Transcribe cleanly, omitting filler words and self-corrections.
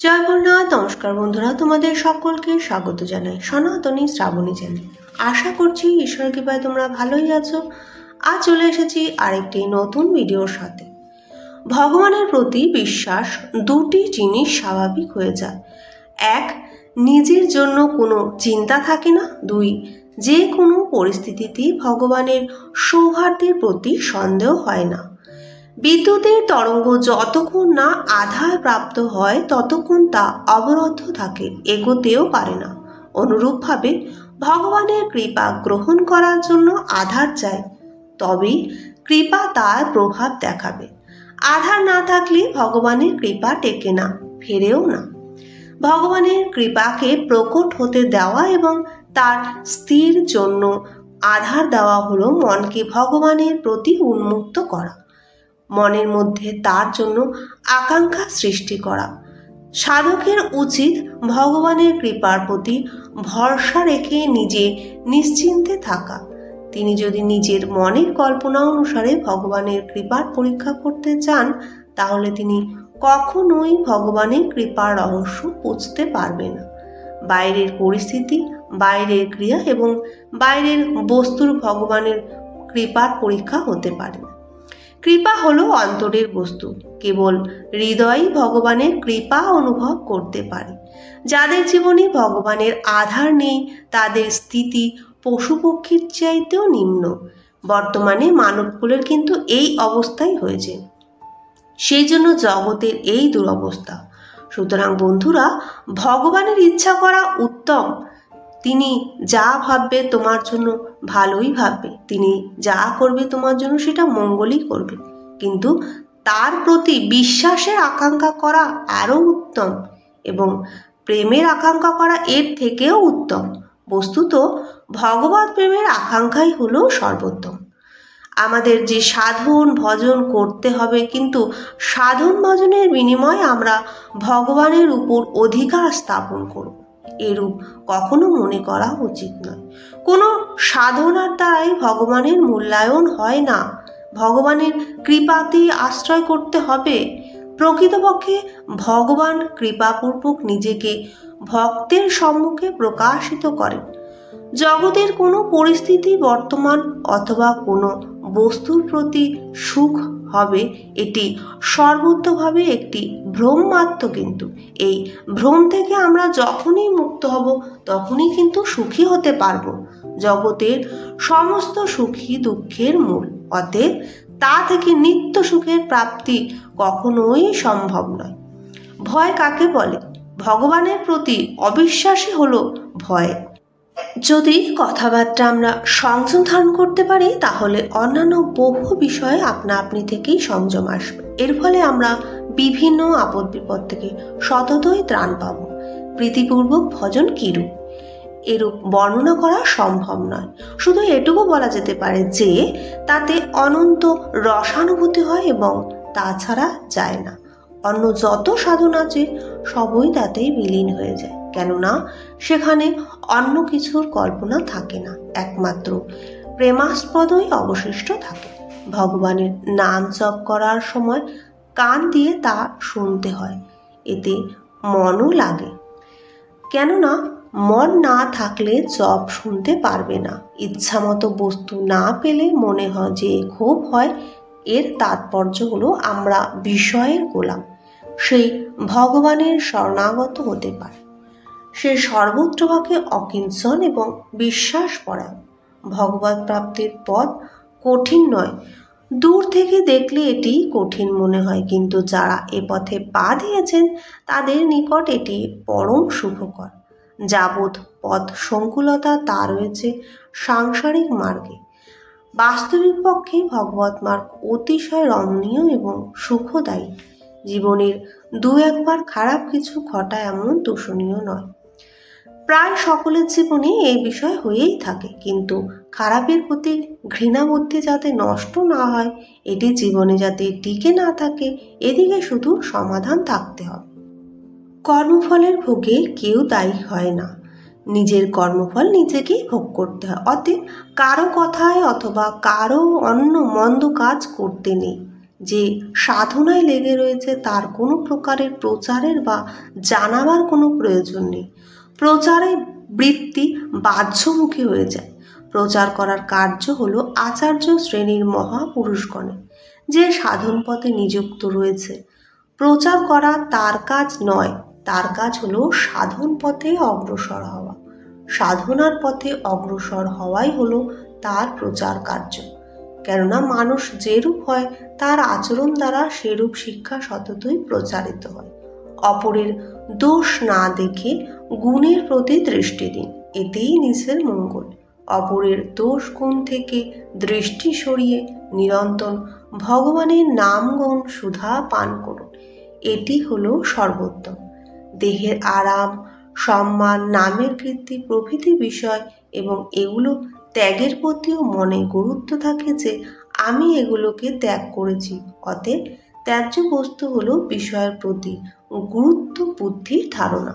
জয় ভোলানাথ। নমস্কার বন্ধুরা, তোমাদের সকলকে স্বাগত জানাই সনাতনী শ্রাবণী চ্যানেলে। আশা করছি ঈশ্বর কৃপায় তোমরা ভালোই আছো। আজ চলে এসেছি আরেকটি নতুন ভিডিওর সাথে। ভগবানের প্রতি বিশ্বাস দুটি জিনিস স্বাভাবিক হয়ে যায়। এক, নিজের জন্য কোনো চিন্তা থাকে না। দুই, যে কোনো পরিস্থিতিতেই ভগবানের সৌহার্দ্যের প্রতি সন্দেহ হয় না। বিদ্যুতের তরঙ্গ যতক্ষণ না আধার প্রাপ্ত হয় ততক্ষণ তা অবরুদ্ধ থাকে, এগোতেও পারে না। অনুরূপভাবে ভগবানের কৃপা গ্রহণ করার জন্য আধার চাই, তবেই কৃপা তার প্রভাব দেখাবে। আধার না থাকলে ভগবানের কৃপা টেকে না, ফেরেও না। ভগবানের কৃপাকে প্রকট হতে দেওয়া এবং তার স্থির জন্য আধার দেওয়া হলো মনকে ভগবানের প্রতি উন্মুক্ত করা, মনের মধ্যে তার জন্য আকাঙ্ক্ষা সৃষ্টি করা। সাধকের উচিত ভগবানের কৃপার প্রতি ভরসা রেখে নিজে নিশ্চিন্তে থাকা। তিনি যদি নিজের মনের কল্পনা অনুসারে ভগবানের কৃপার পরীক্ষা করতে চান, তাহলে তিনি কখনোই ভগবানের কৃপার রহস্য বুঝতে পারবে না। বাইরের পরিস্থিতি, বাইরের ক্রিয়া এবং বাইরের বস্তুর ভগবানের কৃপার পরীক্ষা হতে পারে না। কৃপা হলো অন্তরের বস্তু। কেবল হৃদয়ই ভগবানের কৃপা অনুভব করতে পারে। যাদের জীবনে ভগবানের আধার নেই, তাদের স্থিতি পশু পক্ষীর চাইতেও নিম্ন। বর্তমানে মানবকুলের কিন্তু এই অবস্থাই হয়েছে, সেই জন্য জগতের এই দুরবস্থা। সুতরাং বন্ধুরা, ভগবানের ইচ্ছা করা উত্তম। তিনি যা ভাববে তোমার জন্য ভালোই ভাববে, তিনি যা করবে তোমার জন্য সেটা মঙ্গলই করবে। কিন্তু তার প্রতি বিশ্বাসের আকাঙ্ক্ষা করা আরও উত্তম, এবং প্রেমের আকাঙ্ক্ষা করা এর থেকেও উত্তম। বস্তুত ভগবত প্রেমের আকাঙ্ক্ষাই হলো সর্বোত্তম। আমাদের যে সাধন ভজন করতে হবে, কিন্তু সাধন ভজনের বিনিময়ে আমরা ভগবানের উপর অধিকার স্থাপন করব, এরূপ কখনো মনে করা উচিত নয়। কোনো সাধনার দ্বারাই ভগবানের মূল্যায়ন হয় না। ভগবানের কৃপাতেই আশ্রয় করতে হবে। প্রকৃতপক্ষে ভগবান কৃপাপূর্বক নিজেকে ভক্তের সম্মুখে প্রকাশিত করেন। জগতের কোনো পরিস্থিতি, বর্তমান অথবা কোনো বস্তুর প্রতি সুখ হবে, এটি সর্বোচ্চভাবে একটি ভ্রম মাত্র। কিন্তু এই ভ্রম থেকে আমরা যখনই মুক্ত হব, তখনই কিন্তু সুখী হতে পারব। জগতের সমস্ত সুখী দুঃখের মূল, অতএব তা থেকে নিত্য সুখের প্রাপ্তি কখনোই সম্ভব নয়। ভয় কাকে বলে? ভগবানের প্রতি অবিশ্বাসী হলো ভয়। যদি কথাবার্তা আমরা সংযম ধারণ করতে পারি, তাহলে অন্যান্য বহু বিষয়ে আপনা আপনি থেকেই সংযম আসবে। এর ফলে আমরা বিভিন্ন আপদ বিপদ থেকে সততই ত্রাণ পাব। প্রীতিপূর্বক ভজন কিরূপ, এরূপ বর্ণনা করা সম্ভব নয়। শুধু এটুকু বলা যেতে পারে যে তাতে অনন্ত রসানুভূতি হয় এবং তাছাড়া যায় না। অন্য যত সাধন আছে সবই তাতেই বিলীন হয়ে যায়, কেননা সেখানে অন্য কিছুর কল্পনা থাকে না, একমাত্র প্রেমাস্পদই অবশিষ্ট থাকে। ভগবানের নাম জপ করার সময় কান দিয়ে তা শুনতে হয়, এতে মনও লাগে। কেননা মন না থাকলে জপ শুনতে পারবে না। ইচ্ছামতো বস্তু না পেলে মনে হয় যে ক্ষোভ হয়। এর তাৎপর্য হলো আমরা বিষয়ের গোলাম। সেই ভগবানের শরণাগত হতে পারে। সে সর্বত্রভাবে অকিঞ্চন এবং বিশ্বাসপরায়ণ। ভগবত প্রাপ্তির পথ কঠিন নয়। দূর থেকে দেখলে এটি কঠিন মনে হয়, কিন্তু যারা এ পথে পা দিয়েছেন তাদের নিকট এটি পরম সুখকর। যাবৎ পথ সংকুলতা তা রয়েছে সাংসারিক মার্গে। বাস্তবিক পক্ষে ভগবত মার্গ অতিশয় রমণীয় এবং সুখদায়ী। জীবনের দু একবার খারাপ কিছু ঘটা এমন দূষণীয় নয়। প্রায় সকলের জীবনে এই বিষয় হয়েই থাকে, কিন্তু খারাপের প্রতি ঘৃণাবুদ্ধি যাতে নষ্ট না হয়, এটি জীবনে যাতে টিকে না থাকে, এদিকে শুধু সমাধান থাকতে হবে। কর্মফলের ভোগে কেউ দায়ী হয় না। নিজের কর্মফল নিজেকেই ভোগ করতে হয়। অতএব কারো কথায় অথবা কারো অন্য মন্দ কাজ করতে নেই। যে সাধনায় লেগে রয়েছে তার কোনো প্রকারের প্রচারের বা জানাবার কোনো প্রয়োজন নেই। প্রচারে বৃত্তি বাহ্যমুখী হয়ে যায়। প্রচার করার কার্য হলো আচার্য শ্রেণীর মহাপুরুষগণের, যে সাধন পথে নিযুক্ত রয়েছে। প্রচার করা তার কাজ নয়, তার কাজ হলো সাধন পথে অগ্রসর হওয়া। সাধনার পথে অগ্রসর হওয়াই হলো তার প্রচার কার্য। কেননা মানুষ যেরূপ হয় তার আচরণ দ্বারা সেরূপ শিক্ষা সততই প্রচারিত হয়। অপরের দোষ না দেখে গুণের প্রতি দৃষ্টি দিন, এতেই নিজের মঙ্গল। অপরের দোষ গুণ থেকে দৃষ্টি সরিয়ে নিরন্তর ভগবানের নাম গুণ সুধা পান করুন, এটি হলো সর্বোত্তম। দেহের আরাম, সম্মান, নামের কীর্তি প্রভৃতি বিষয় এবং এগুলো ত্যাগের প্রতিও মনে গুরুত্ব থাকে যে আমি এগুলোকে ত্যাগ করেছি। অতএব ত্যায্য বস্তু হলো বিষয়ের প্রতি গুরুত্ব বুদ্ধির ধারণা।